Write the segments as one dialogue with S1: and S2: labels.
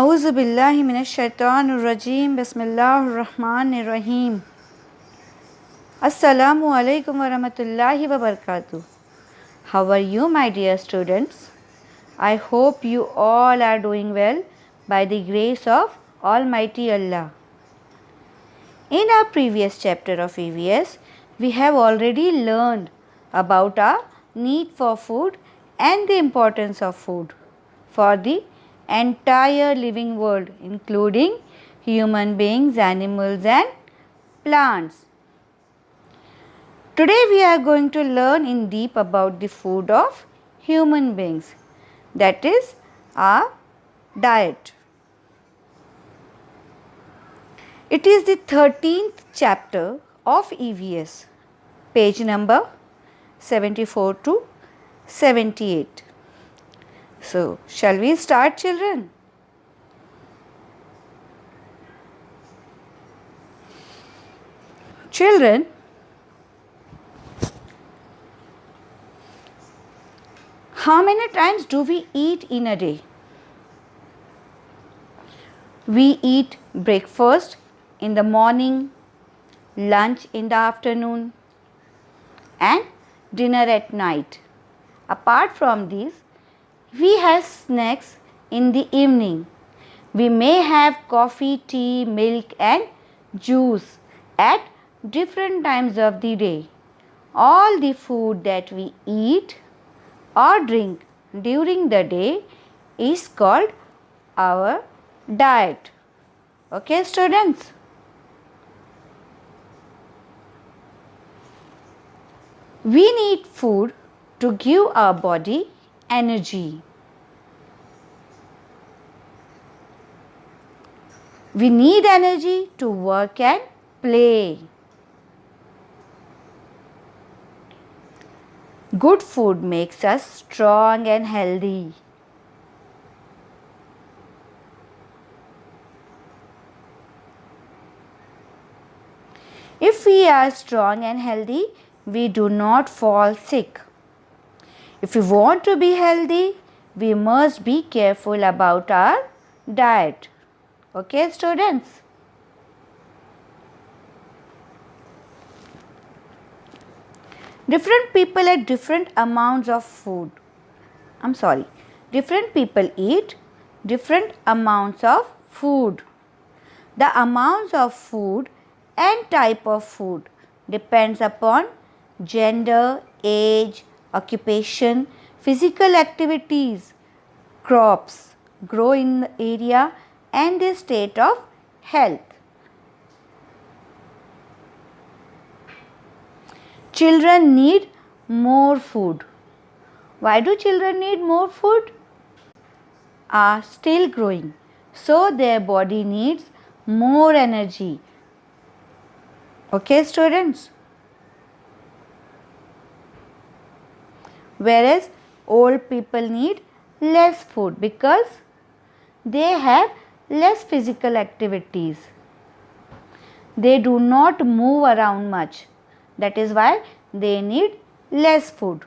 S1: औज़ु बिल्लाहि मिनश्शैतानिर्रजीम बिस्मिल्लाहिर्रहमानिर्रहीम। Assalamu alaikum wa rahmatullahi wa barakatuh. How are you, my dear students? I hope you all are doing well by the grace of Almighty Allah. In our previous chapter of EVS, we have already learned about our need for food and the importance of food for the entire living world, including human beings, animals, and plants. Today we are going to learn in deep about the food of human beings, that is our diet. It is the 13th chapter of EVS, page number 74 to 78. So, shall we start, children? Children, how many times do we eat in a day? We eat breakfast in the morning, lunch in the afternoon, and dinner at night. Apart from these, we have snacks in the evening. We may have coffee, tea, milk, and juice at different times of the day. All the food that we eat or drink during the day is called our diet. Okay, students? We need food to give our body energy. We need energy to work and play. Good food makes us strong and healthy. If we are strong and healthy, we do not fall sick. If we want to be healthy, we must be careful about our diet. Okay, students? Different people eat different amounts of food. Different people eat different amounts of food. The amounts of food and type of food depends upon gender, age, occupation, physical activities, crops grow in the area, and the state of health. Children need more food. Why do children need more food? Are still growing, so their body needs more energy. Okay, students? Whereas old people need less food because they have less physical activities. They do not move around much. That is why they need less food.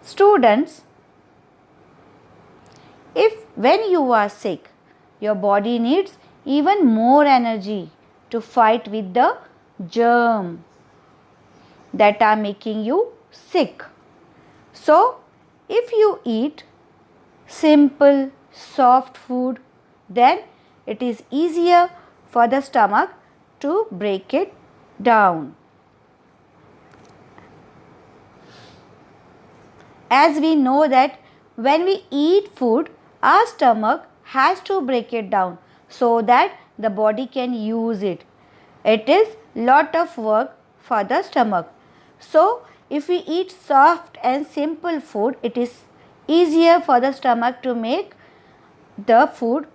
S1: Students, when you are sick, your body needs even more energy to fight with the germ that are making you sick. So, if you eat simple, soft food, then it is easier for the stomach to break it down. As we know that when we eat food, our stomach has to break it down so that the body can use it. It is lot of work for the stomach. So, if we eat soft and simple food, it is easier for the stomach to make the food,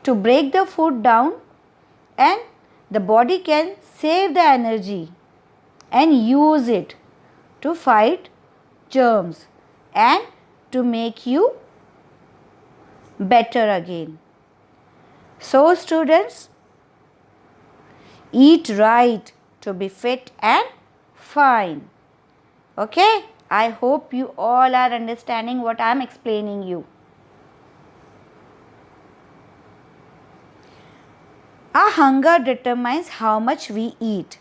S1: to break the food down, and the body can save the energy and use it to fight germs and to make you better again. So, students, eat right to be fit and fine. Okay? I hope you all are understanding what I am explaining you. Our hunger determines how much we eat.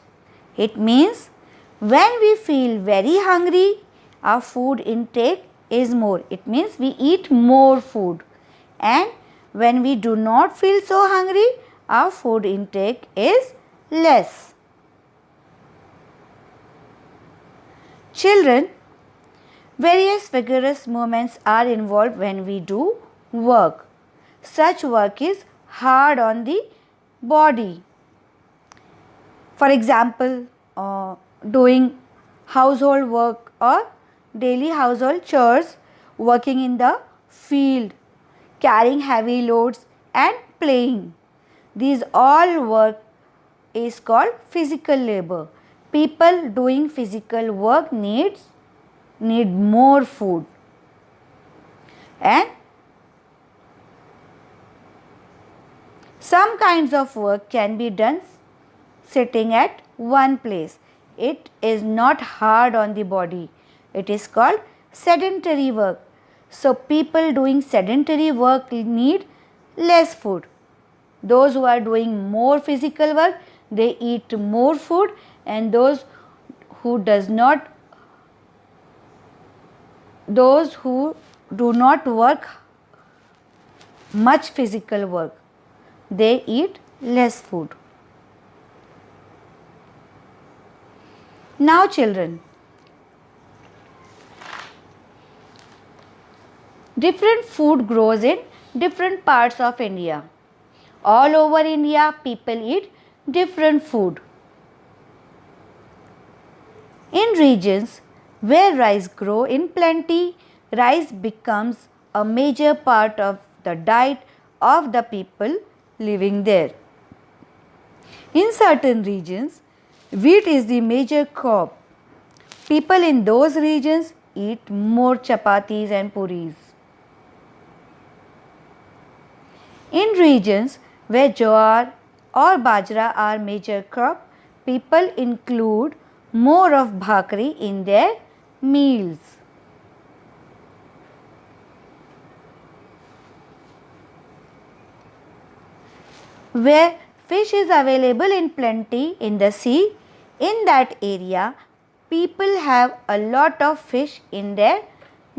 S1: It means when we feel very hungry, our food intake is more. It means we eat more food. And when we do not feel so hungry, our food intake is less. Children, various vigorous movements are involved when we do work. Such work is hard on the body. For example, doing household work or daily household chores, working in the field, carrying heavy loads and playing. These all work is called physical labor. People doing physical work need more food. And some kinds of work can be done sitting at one place. It is not hard on the body. It is called sedentary work. So people doing sedentary work need less food. Those who are doing more physical work, they eat more food, and those who do not work much physical work, they eat less food. Now children, different food grows in different parts of India. All over India, people eat different food. In regions where rice grow in plenty, rice becomes a major part of the diet of the people living there. In certain regions, wheat is the major crop. People in those regions eat more chapatis and puris. In regions where jowar or bajra are major crop, people include more of bhakri in their meals. Where fish is available in plenty in the sea, in that area, people have a lot of fish in their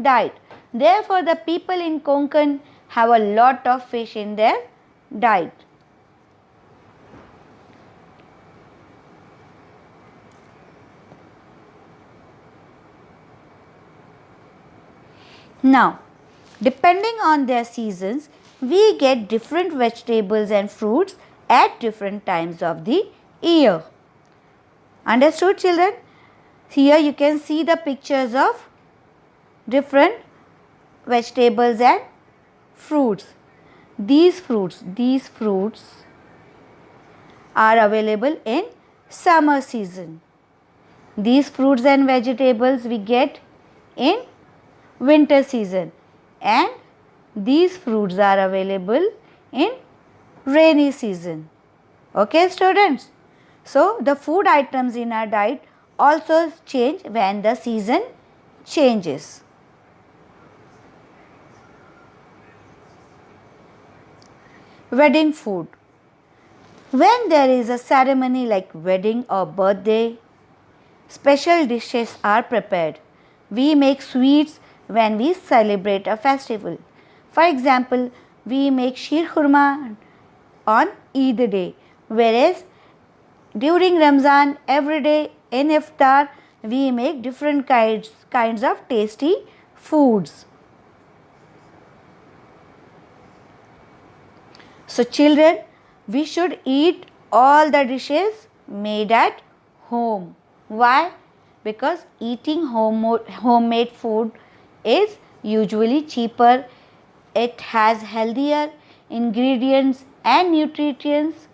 S1: diet. Therefore, the people in Konkan have a lot of fish in their diet. Now, depending on their seasons, we get different vegetables and fruits at different times of the year. Understood, children? Here you can see the pictures of different vegetables and fruits. These fruits are available in summer season. These fruits and vegetables we get in winter season, and these fruits are available in rainy season. Okay, students? So, the food items in our diet also change when the season changes. Wedding food. When there is a ceremony like wedding or birthday, special dishes are prepared. We make sweets when we celebrate a festival. For example, we make sheer khurma on Eid day, whereas during Ramzan every day in iftar we make different kinds of tasty foods. So children, we should eat all the dishes made at home. Why? Because eating homemade food is usually cheaper. It has healthier ingredients and nutrients.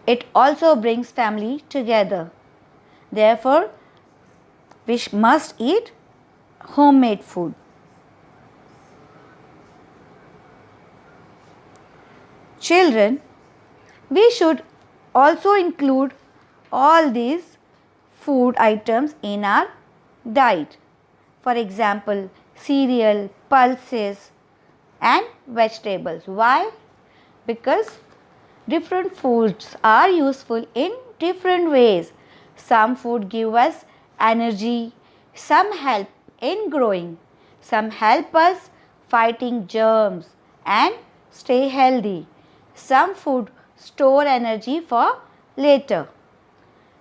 S1: It also brings family together. Therefore, we must eat homemade food. Children, we should also include all these food items in our diet. For example, cereal, pulses and vegetables. Why? Because different foods are useful in different ways. Some food give us energy, some help in growing, some help us fighting germs and stay healthy. Some food store energy for later.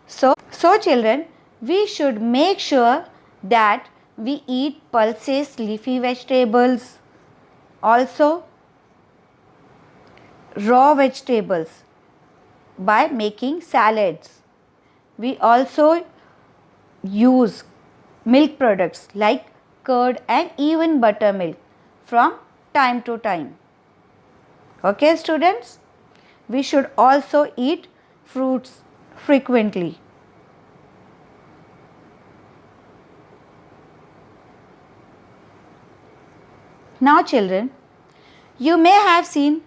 S1: So children, we should make sure that we eat pulses, leafy vegetables, also raw vegetables by making salads. We also use milk products like curd and even buttermilk from time to time. Okay students, we should also eat fruits frequently. Now children, you may have seen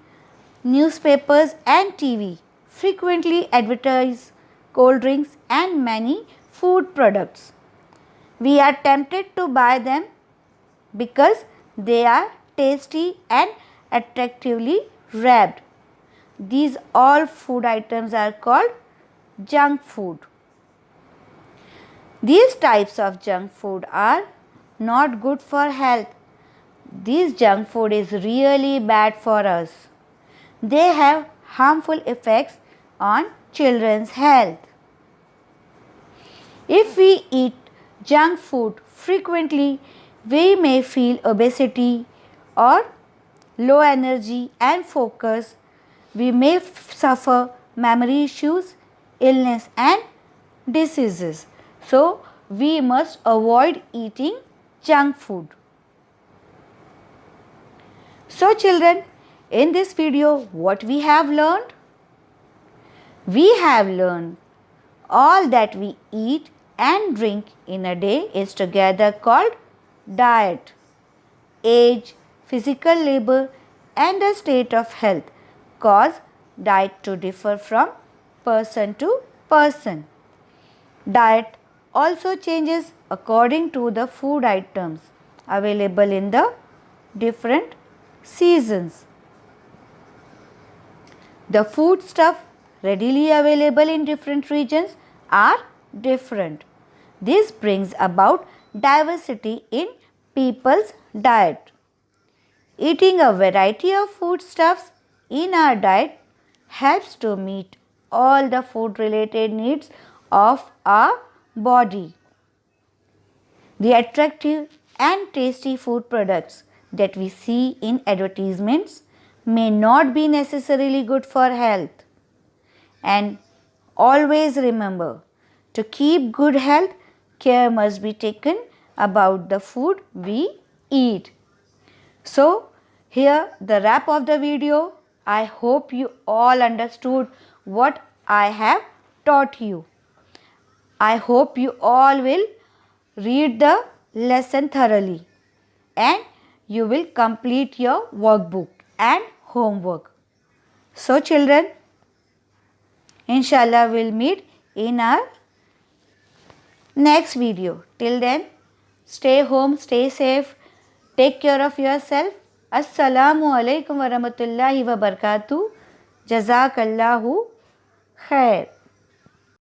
S1: newspapers and TV frequently advertise cold drinks and many food products. We are tempted to buy them because they are tasty and attractively wrapped. These all food items are called junk food. These types of junk food are not good for health. This junk food is really bad for us. They have harmful effects on children's health. If we eat junk food frequently, we may feel obesity or low energy and focus. We may suffer memory issues, illness and diseases. So, we must avoid eating junk food. So children, in this video, what we have learned? We have learned all that we eat and drink in a day is together called diet. Age, physical labor and the state of health cause diet to differ from person to person. Diet also changes according to the food items available in the different seasons. The food stuff readily available in different regions are different. This brings about diversity in people's diet. Eating a variety of foodstuffs in our diet helps to meet all the food related needs of our body. The attractive and tasty food products that we see in advertisements may not be necessarily good for health. And always remember, to keep good health, care must be taken about the food we eat. So, here the wrap of the video. I hope you all understood what I have taught you. I hope you all will read the lesson thoroughly and you will complete your workbook and homework. So children, inshallah we'll meet in our next video. Till then, stay home, stay safe, take care of yourself. Assalamu alaikum wa rahmatullahi wa barakatuh. Jazakallahu khair.